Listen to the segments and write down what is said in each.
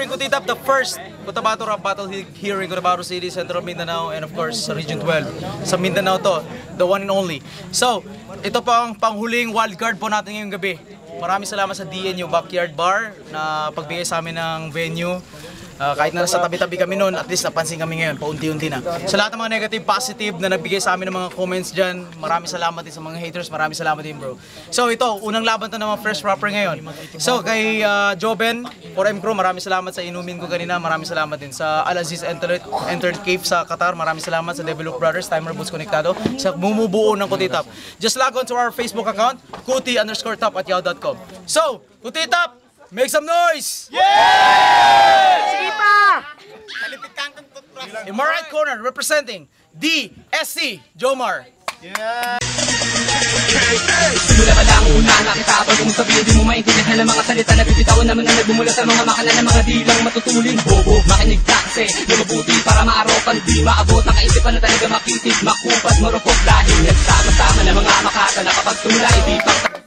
Kutitap, the first Cotabato Rap Battle here in Cotabato City, Central Mindanao, and of course sa Region 12. Sa Mindanao to, the one and only. So, ito pa ang panghuling wildcard po natin ngayong gabi. Maraming salamat sa DNU Backyard Bar na pagbigay sa amin ng venue. Kahit na nasa tabi-tabi kami noon, at least napansin kami ngayon, paunti-unti na. Sa lahat ng mga negative, positive na nagbigay sa amin ng mga comments dyan, maraming salamat din sa mga haters, maraming salamat din bro. So ito, unang laban to ng mga fresh rapper ngayon. So kay Joben, 4M Crew, maraming salamat sa inumin ko kanina, maraming salamat din sa Al-Aziz Entered Cave sa Qatar, maraming salamat sa Develop Brothers, Timer Boots Konektado, sa bumubuo ng Kutitap. Just log on to our Facebook account, kuti_top@yahoo.com. So, Kutitap! Make some noise! Yeah! Sige pa! In my right corner, representing DSC, Jomar. Yeah! Simula pa lang una nakita kung sabihin di mo maintindihan ng mga salita na bibitawan naman na nagbumula sa mga makina ng mga dilang matutulin bobo. Makinig ka kasi na mabuti para maarokan di maabot ng kaisipan na talaga makitig, makupad, marupok dahil nagsama-sama ng mga makata na kapag tumula di pa.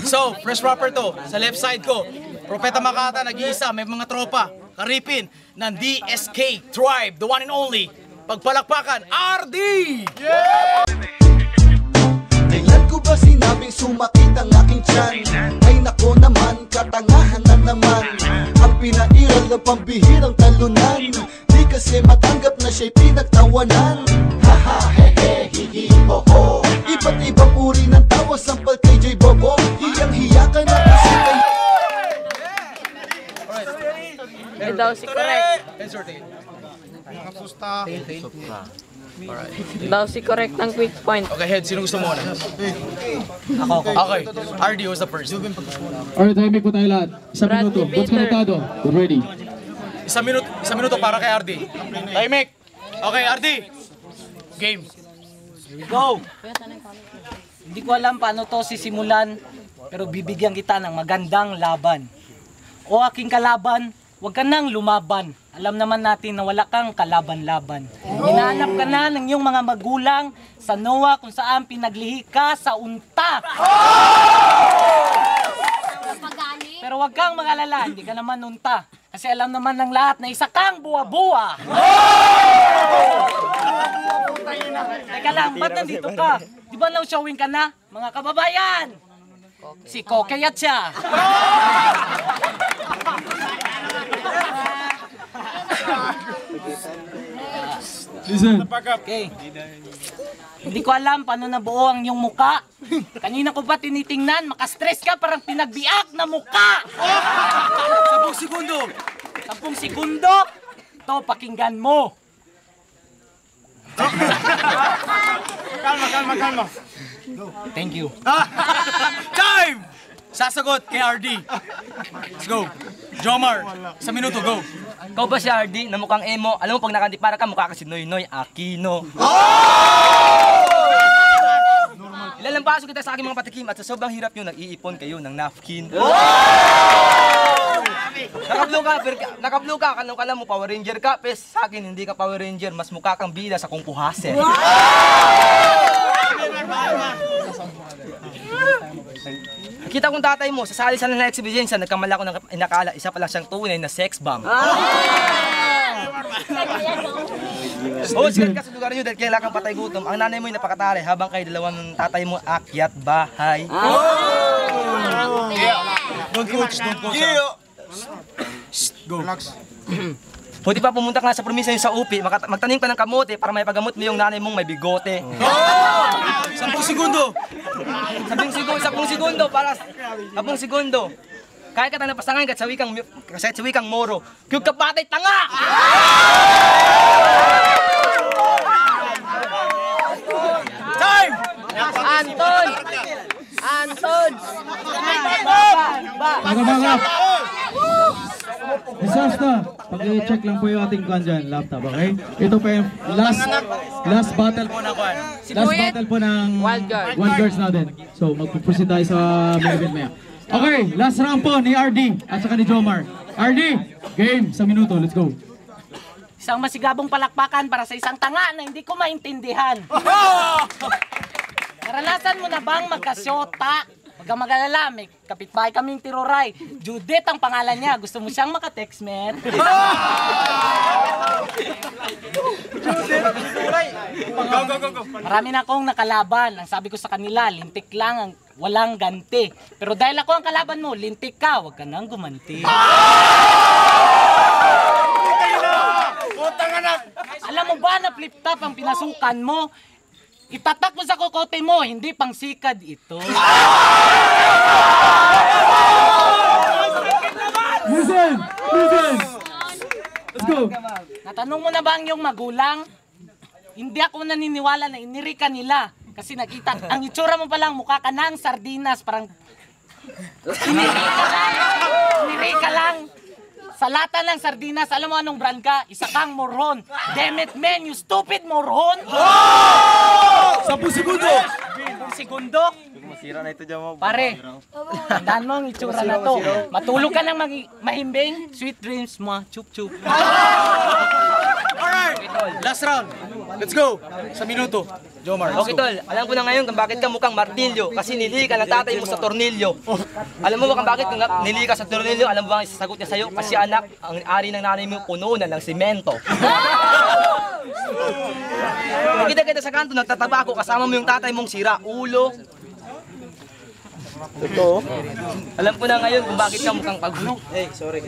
So, fresh rapper to. Sa left side ko, Propeta Makata, nag-iisa, may mga tropa, karipin ng DSK Tribe, the one and only. Pagpalakpakan, RD! Yeah! Tingnan ko ba sinabing sumakit ang aking tiyan? Ay nako naman, katangahan na naman. Ang pinairal ng pambihirang talunan, di kasi matanggap na siya'y pinagtawanan. Haha, hehe, hihi, ho, ho. Iba't ibang uri ng tawa, sampal kay J. Bobo. Hiyang-hiya ka na kasi kay... Ito daw si Correct. Daw si Correct ng quick point. Okay, head, sino gusto mo na? Ako. Okay, RD was the first. Alright, timing po tayo lahat. Isang minuto. What's konektado? We're ready. Isang minuto para kay RD. Timing! Okay, RD! Game. Go! Hindi ko alam paano to sisimulan, pero bibigyan kita ng magandang laban. O aking kalaban, huwag ka nang lumaban. Alam naman natin na wala kang kalaban-laban. Hinahanap ka na ng iyong mga magulang sa Noah kung saan pinaglihi ka sa unta. Pero huwag kang mag-alala, hindi ka naman unta. Kasi alam naman ng lahat na isa kang buwa-buwa. Teka lang, ba't nandito ka? Di ba showing ka na, mga kababayan? Si Kokeyat siya. Listen. Okay. Hindi ko alam paano nabuo ang iyong muka. Kanina ko ba tinitingnan, makastress ka, parang pinagbiak na muka. 10 segundo. 10 segundo? Ito, pakinggan mo. Kalma. Thank you. Time! Sasagot kay RD. Let's go. Jomar, 1 minuto, go. Ikaw ba si RD na mukhang emo? Alam mo pag nakantipara ka, mukha ka si Noynoy Aquino. Ilalampaso kita sa aking mga patikim at sa sobrang hirap nyo, nag-iipon kayo ng napkin. Naka-blue ka, kala mo Power Ranger ka, pes sa akin hindi ka Power Ranger, mas mukha kang bida sa Kung Fu Hustle. Kita kong tatay mo, sasali sa na exhibition siya, nagkamala ko ng inakala, isa pa lang siyang tunay na sex bomb. Oo, sikat ka sa lugar nyo dahil kailangan kang patay gutom. Ang nanay mo ay napakatari habang kayo dalawang tatay mo akyat bahay. Don't coach. Go. Buti pa pumunta ka na sa probinsya yung sa UPI, magtanim ka ng kamote para may pagamot mo yung nanay mong may bigote. 10 segundo. 10 segundo para 10 segundo. Kaya ka tang napasangan kahit sa wikang Moro. Kung kapatay tanga! Time! Anton! Baka. Disaster. Pag-check lang po yung ating kwan dyan, laptop, okay? Ito pa yung last battle po na kwan. Last battle po ng Wildcards natin. So, magpuproceed tayo sa main event maya. Okay, last round po ni RD at saka ni Jomar. RD, game, 1 minuto, let's go. Isang masigabong palakpakan para sa isang tanga na hindi ko maintindihan. Naranasan mo na bang magkasyota? Huwag kang mag-alala, may kapitbahay kaming tiroray. Judith ang pangalan niya. Gusto mo siyang makatext, men? Marami na akong nakalaban. Ang sabi ko sa kanila, lintik lang ang walang ganti. Pero dahil ako ang kalaban mo, lintik ka, huwag ka nang gumanti. Alam mo ba na flip top ang pinasukan mo? Itatak mo sa kokote mo, hindi pang sikad ito. Listen! Let's go! Natanong mo na ba ang iyong magulang? Hindi ako naniniwala na iniri ka nila. Kasi nakita, ang itsura mo palang mukha ka ng sardinas, parang iniri ka lang. Sa lata ng sardinas, alam mo anong brand ka? Isa kang moron. Damn it, man, you stupid moron! 10 segundo! 10 segundo? Pare, tandaan mo ang itsura na to. Matulog ka ng mahimbing, sweet dreams mo, chup-chup. Alright! Last round. Let's go! Sa minuto. Jomar, let's Okay go. tol, alam ko na ngayon kung bakit ka mukhang martilyo kasi nilihi ka ng tatay mo sa tornilyo. Alam mo ba kung bakit nilihi ka sa tornilyo? Alam mo ba ang isasagot niya sa'yo? Kasi anak, ang ari ng nanay mo puno na ng simento. Nakita kita sa kanto, nagtataba ako, kasama mo yung tatay mong sira, ulo. Ito. Alam ko na ngayon kung bakit ka mukhang pagulo. Sorry.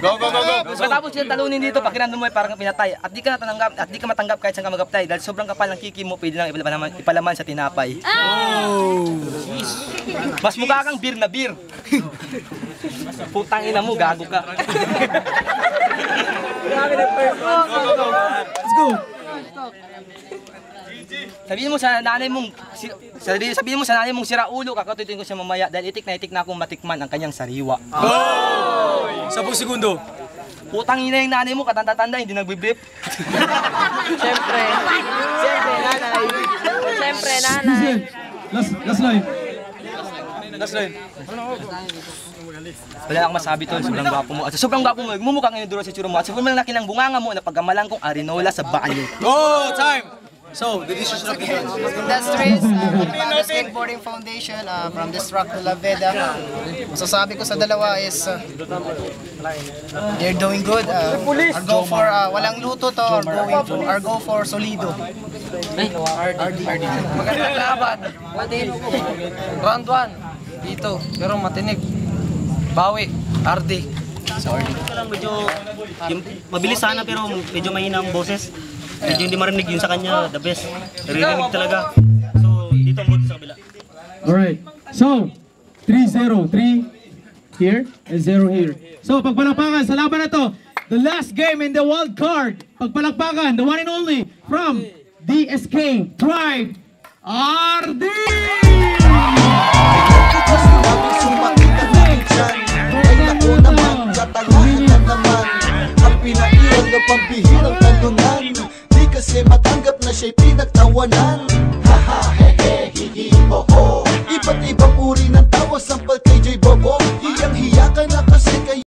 Go. Matapos siya talunin dito, pakiramdam mo ay parang pinatay. At di ka natanggap, at di ka matanggap kahit saan ka magaptay. Dahil sobrang kapal ng kiki mo, pwede lang ipalaman sa tinapay. Mas mukha kang beer na beer. Putang ina mo, gago ka. Let's go! Sabihin mo sa nanay mong sira ulo, kakatutuin ko siya mamaya dahil itik na akong matikman ang kanyang sariwa. 10 segundo. Putang ina yung nanay mo, katanda-tanda, hindi nagbiblip. Siyempre, nanay. Siyempre, nanay. Listen, last line. Last line. Wala akong masabi tol, sobrang gwapo mo. At sobrang gwapo mo, nagmumukha ngayon duro sa tsura mo. At sobrang laki ng bunganga mo na pagkamalang kong arinola sa banyo. Go! Time! So, the decision of the game. Industries, Alabama Skateboarding Foundation, from Destruct to La Veda. Masasabi ko sa dalawa is they're doing good. Our go for walang luto to, our go for solido. Magandang laban. Round 1. Dito. Pero matinig. Bawi. RD. Sorry. Medyo, mabilis sana pero medyo mahina ang boses. Medyo hindi marinig yun sa kanya, the best. Narinig talaga. So, dito ang buti sa kabila. Alright. So, 3-0. 3 here and 0 here. So, pagpalakpakan sa laban na to, the last game in the wild card. Pagpalakpakan, the one and only from DSK Tribe, RD! Ay naku naman, katangahan na naman ang pinairal ng pambihirang talunan. Di kasi matanggap na siya'y pinagtawanan.